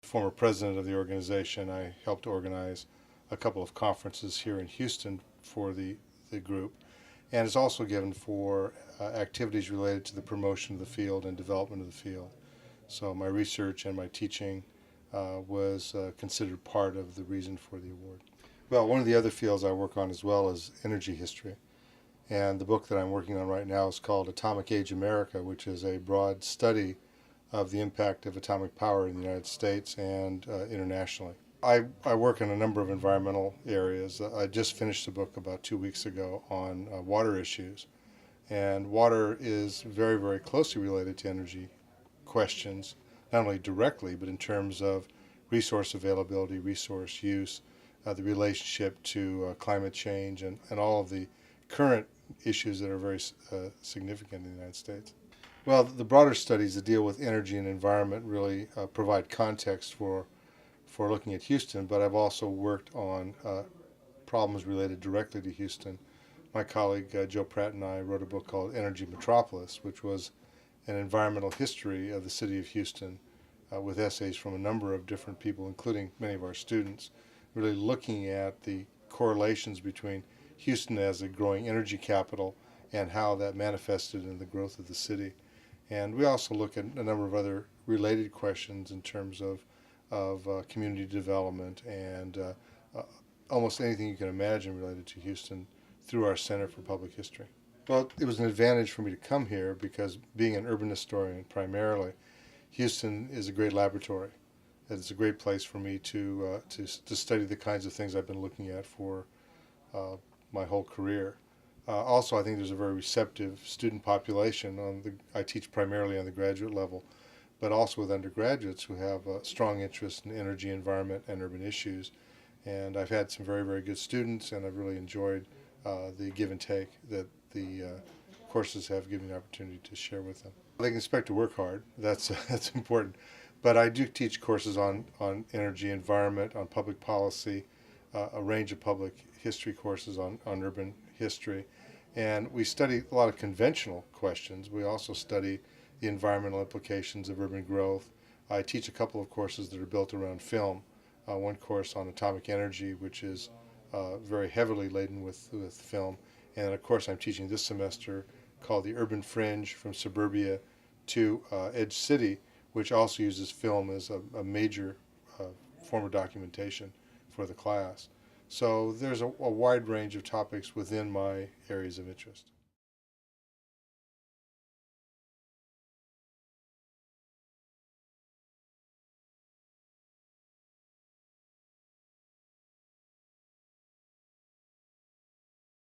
Former president of the organization, I helped organize a couple of conferences here in Houston for the group, and it's also given for activities related to the promotion of the field and development of the field. So my research and my teaching was considered part of the reason for the award. Well, one of the other fields I work on as well is energy history. And the book that I'm working on right now is called Atomic Age America, which is a broad study of the impact of atomic power in the United States and internationally. I work in a number of environmental areas. I just finished a book about 2 weeks ago on water issues. And water is very, very closely related to energy questions, not only directly, but in terms of resource availability, resource use, the relationship to climate change, and all of the current issues that are very significant in the United States. Well, the broader studies that deal with energy and environment really provide context for looking at Houston, but I've also worked on problems related directly to Houston. My colleague Joe Pratt and I wrote a book called Energy Metropolis, which was an environmental history of the city of Houston with essays from a number of different people, including many of our students, really looking at the correlations between Houston as a growing energy capital and how that manifested in the growth of the city. And we also look at a number of other related questions in terms of community development and almost anything you can imagine related to Houston through our Center for Public History. Well, it was an advantage for me to come here because being an urban historian primarily, Houston is a great laboratory. It's a great place for me to study the kinds of things I've been looking at for my whole career. Also, I think there's a very receptive student population. I teach primarily on the graduate level, but also with undergraduates who have a strong interest in energy, environment, and urban issues. And I've had some very, very good students, and I've really enjoyed the give and take that the courses have given me the opportunity to share with them. They can expect to work hard. That's important. But I do teach courses on energy, environment, on public policy, a range of public history courses on urban history. And we study a lot of conventional questions. We also study the environmental implications of urban growth. I teach a couple of courses that are built around film. One course on atomic energy, which is very heavily laden with film. And a course I'm teaching this semester called The Urban Fringe from Suburbia to Edge City, which also uses film as a major form of documentation for the class. So there's a wide range of topics within my areas of interest.